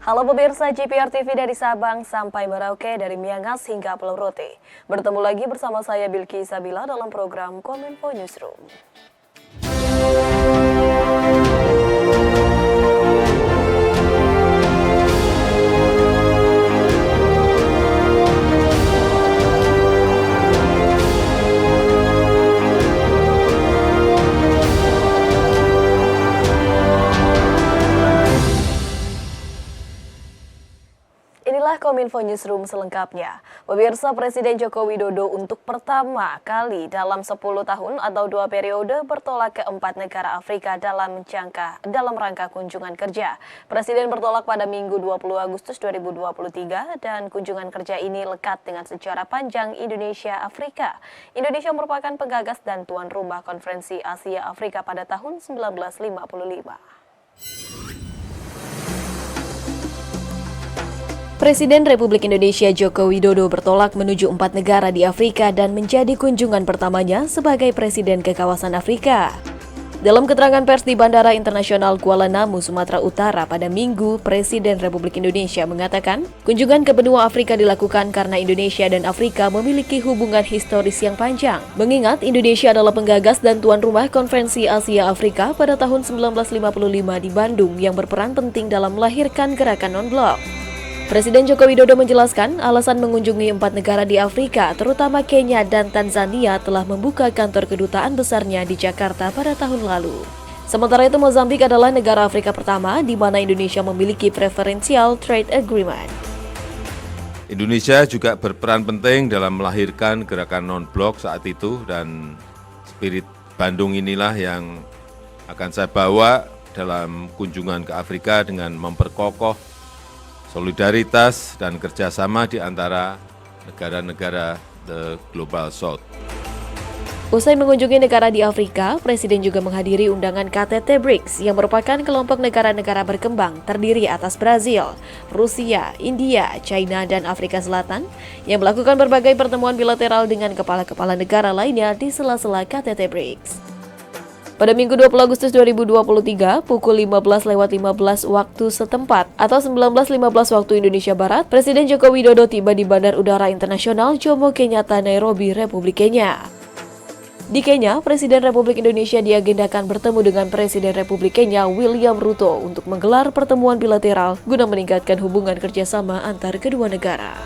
Halo pemirsa GPR TV dari Sabang sampai Merauke, dari Miangas hingga Pulau Rote. Bertemu lagi bersama saya Bilki Sabila dalam program Kominfo Newsroom. Inilah Kominfo Newsroom selengkapnya. Pemirsa, Presiden Joko Widodo untuk pertama kali dalam 10 tahun atau 2 periode bertolak ke 4 negara Afrika dalam rangka kunjungan kerja. Presiden bertolak pada Minggu 20 Agustus 2023 dan kunjungan kerja ini lekat dengan sejarah panjang Indonesia-Afrika. Indonesia merupakan penggagas dan tuan rumah Konferensi Asia Afrika pada tahun 1955. Presiden Republik Indonesia Joko Widodo bertolak menuju 4 negara di Afrika dan menjadi kunjungan pertamanya sebagai Presiden ke kawasan Afrika. Dalam keterangan pers di Bandara Internasional Kuala Namu, Sumatera Utara pada Minggu, Presiden Republik Indonesia mengatakan, kunjungan ke benua Afrika dilakukan karena Indonesia dan Afrika memiliki hubungan historis yang panjang. Mengingat Indonesia adalah penggagas dan tuan rumah Konferensi Asia Afrika pada tahun 1955 di Bandung yang berperan penting dalam melahirkan gerakan non-blok. Presiden Joko Widodo menjelaskan alasan mengunjungi 4 negara di Afrika, terutama Kenya dan Tanzania, telah membuka kantor kedutaan besarnya di Jakarta pada tahun lalu. Sementara itu, Mozambik adalah negara Afrika pertama di mana Indonesia memiliki preferential trade agreement. Indonesia juga berperan penting dalam melahirkan gerakan non-blok saat itu, dan spirit Bandung inilah yang akan saya bawa dalam kunjungan ke Afrika dengan memperkokoh solidaritas dan kerjasama di antara negara-negara The Global South. Usai mengunjungi negara di Afrika, Presiden juga menghadiri undangan KTT BRICS yang merupakan kelompok negara-negara berkembang terdiri atas Brazil, Rusia, India, China, dan Afrika Selatan yang melakukan berbagai pertemuan bilateral dengan kepala-kepala negara lainnya di sela-sela KTT BRICS. Pada Minggu 20 Agustus 2023, pukul 15.15 waktu setempat atau 19.15 waktu Indonesia Barat, Presiden Joko Widodo tiba di Bandar Udara Internasional Jomo Kenyatta, Nairobi, Republik Kenya. Di Kenya, Presiden Republik Indonesia diagendakan bertemu dengan Presiden Republik Kenya William Ruto untuk menggelar pertemuan bilateral guna meningkatkan hubungan kerjasama antar kedua negara.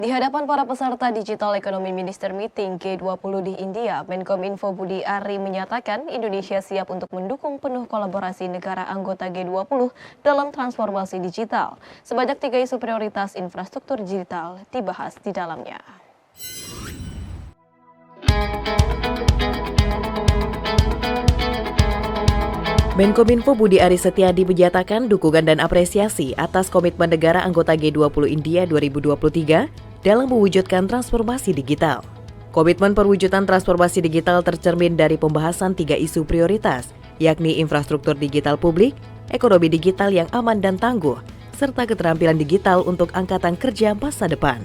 Di hadapan para peserta Digital Economy Minister Meeting G20 di India, Menkominfo Budi Ari menyatakan Indonesia siap untuk mendukung penuh kolaborasi negara anggota G20 dalam transformasi digital. Sebanyak 3 isu prioritas infrastruktur digital dibahas di dalamnya. Menkominfo Budi Ari Setiadi menyatakan dukungan dan apresiasi atas komitmen negara anggota G20 India 2023 dalam mewujudkan transformasi digital. Komitmen perwujudan transformasi digital tercermin dari pembahasan 3 isu prioritas, yakni infrastruktur digital publik, ekonomi digital yang aman dan tangguh, serta keterampilan digital untuk angkatan kerja masa depan.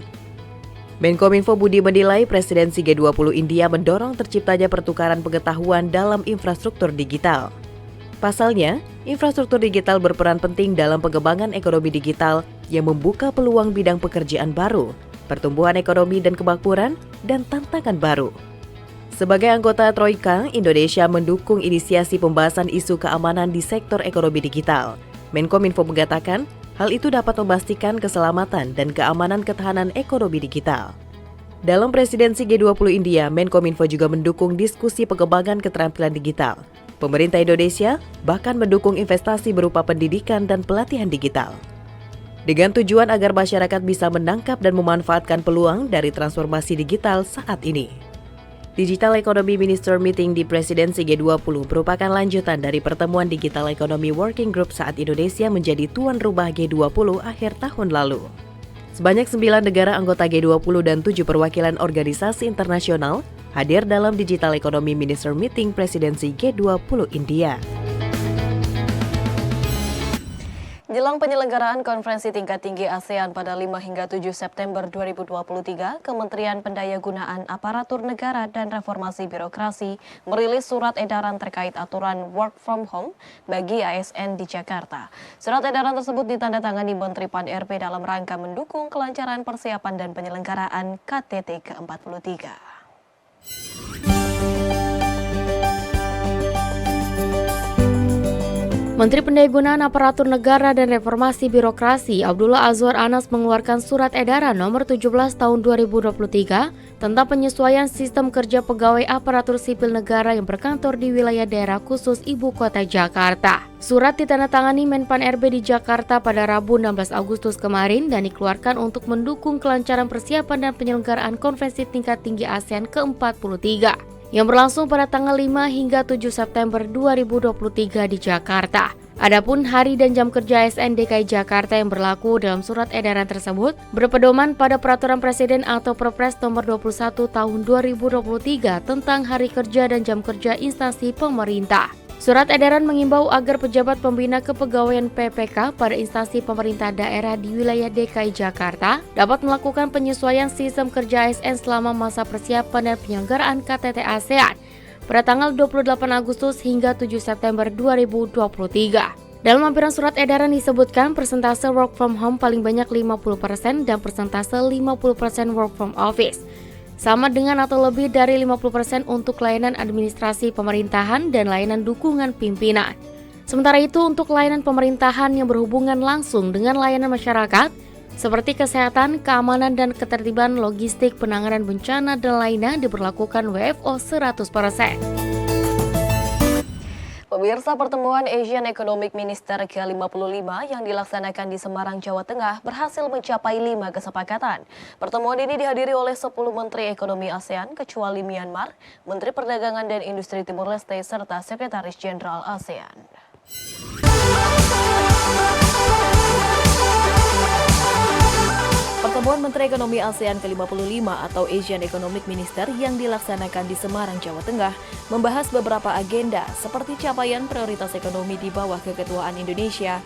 Menkominfo Budi menilai presidensi G20 India mendorong terciptanya pertukaran pengetahuan dalam infrastruktur digital. Pasalnya, infrastruktur digital berperan penting dalam pengembangan ekonomi digital yang membuka peluang bidang pekerjaan baru, pertumbuhan ekonomi dan kemakmuran, dan tantangan baru. Sebagai anggota Troika, Indonesia mendukung inisiasi pembahasan isu keamanan di sektor ekonomi digital. Menkominfo mengatakan, hal itu dapat memastikan keselamatan dan keamanan ketahanan ekonomi digital. Dalam presidensi G20 India, Menkominfo juga mendukung diskusi pengembangan keterampilan digital. Pemerintah Indonesia bahkan mendukung investasi berupa pendidikan dan pelatihan digital, dengan tujuan agar masyarakat bisa menangkap dan memanfaatkan peluang dari transformasi digital saat ini. Digital Economy Minister Meeting di Presidensi G20 merupakan lanjutan dari pertemuan Digital Economy Working Group saat Indonesia menjadi tuan rumah G20 akhir tahun lalu. Sebanyak 9 negara anggota G20 dan 7 perwakilan organisasi internasional hadir dalam Digital Economy Minister Meeting Presidensi G20 India. Jelang penyelenggaraan konferensi tingkat tinggi ASEAN pada 5 hingga 7 September 2023, Kementerian Pendayagunaan Aparatur Negara dan Reformasi Birokrasi merilis surat edaran terkait aturan work from home bagi ASN di Jakarta. Surat edaran tersebut ditandatangani Menteri Pan-RB dalam rangka mendukung kelancaran persiapan dan penyelenggaraan KTT ke-43. Menteri Pendayagunaan Aparatur Negara dan Reformasi Birokrasi Abdullah Azwar Anas mengeluarkan surat edaran nomor 17 tahun 2023 tentang penyesuaian sistem kerja pegawai aparatur sipil negara yang berkantor di wilayah daerah khusus Ibu Kota Jakarta. Surat ditandatangani Menpan RB di Jakarta pada Rabu 16 Agustus kemarin dan dikeluarkan untuk mendukung kelancaran persiapan dan penyelenggaraan konferensi tingkat tinggi ASEAN ke-43. Yang berlangsung pada tanggal 5 hingga 7 September 2023 di Jakarta. Adapun hari dan jam kerja ASN DKI Jakarta yang berlaku dalam surat edaran tersebut berpedoman pada Peraturan Presiden atau Perpres nomor 21 tahun 2023 tentang hari kerja dan jam kerja instansi pemerintah. Surat edaran mengimbau agar pejabat pembina kepegawaian PPK pada instansi pemerintah daerah di wilayah DKI Jakarta dapat melakukan penyesuaian sistem kerja ASN selama masa persiapan dan penyelenggaraan KTT ASEAN pada tanggal 28 Agustus hingga 7 September 2023. Dalam lampiran surat edaran disebutkan persentase work from home paling banyak 50% dan persentase 50% work from office. Sama dengan atau lebih dari 50% untuk layanan administrasi pemerintahan dan layanan dukungan pimpinan. Sementara itu untuk layanan pemerintahan yang berhubungan langsung dengan layanan masyarakat, seperti kesehatan, keamanan dan ketertiban, logistik, penanganan bencana dan lainnya diberlakukan WFO 100%. Pemirsa, pertemuan Asian Economic Minister ke-55 yang dilaksanakan di Semarang, Jawa Tengah berhasil mencapai 5 kesepakatan. Pertemuan ini dihadiri oleh 10 Menteri Ekonomi ASEAN kecuali Myanmar, Menteri Perdagangan dan Industri Timur Leste, serta Sekretaris Jenderal ASEAN. Pertemuan Menteri Ekonomi ASEAN ke-55 atau Asian Economic Minister yang dilaksanakan di Semarang, Jawa Tengah membahas beberapa agenda seperti capaian prioritas ekonomi di bawah keketuaan Indonesia,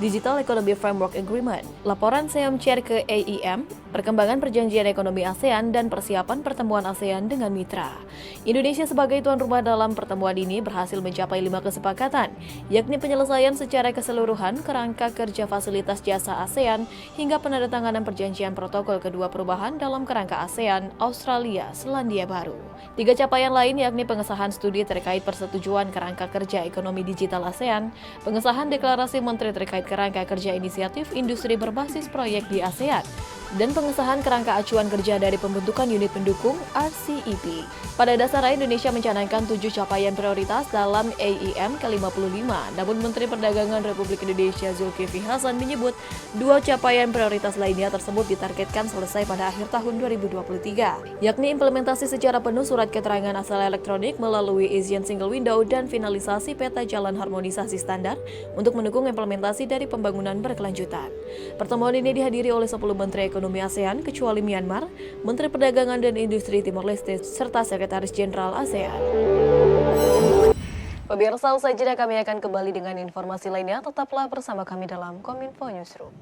Digital Economy Framework Agreement, laporan SEAM Chair ke AEM, perkembangan perjanjian ekonomi ASEAN, dan persiapan pertemuan ASEAN dengan mitra. Indonesia sebagai tuan rumah dalam pertemuan ini berhasil mencapai 5 kesepakatan, yakni penyelesaian secara keseluruhan kerangka kerja fasilitas jasa ASEAN hingga penandatanganan perjanjian protokol kedua perubahan dalam kerangka ASEAN, Australia, Selandia Baru. 3 capaian lain yakni pengesahan studi terkait persetujuan kerangka kerja ekonomi digital ASEAN, pengesahan deklarasi menteri terkait kerangka kerja inisiatif industri berbasis proyek di ASEAN, dan pengesahan kerangka acuan kerja dari pembentukan unit pendukung RCEP. Pada dasarnya Indonesia mencanangkan 7 capaian prioritas dalam AEM ke-55, namun Menteri Perdagangan Republik Indonesia Zulkifli Hasan menyebut 2 capaian prioritas lainnya tersebut ditargetkan selesai pada akhir tahun 2023, yakni implementasi secara penuh surat keterangan asal elektronik melalui Asian Single Window dan finalisasi peta jalan harmonisasi standar untuk mendukung implementasi dari pembangunan berkelanjutan. Pertemuan ini dihadiri oleh 10 Menteri Ekonomi ASEAN kecuali Myanmar, Menteri Perdagangan dan Industri Timor Leste, serta Sekretaris Jenderal ASEAN. Pemirsa, usai jeda kami akan kembali dengan informasi lainnya. Tetaplah bersama kami dalam Kominfo Newsroom.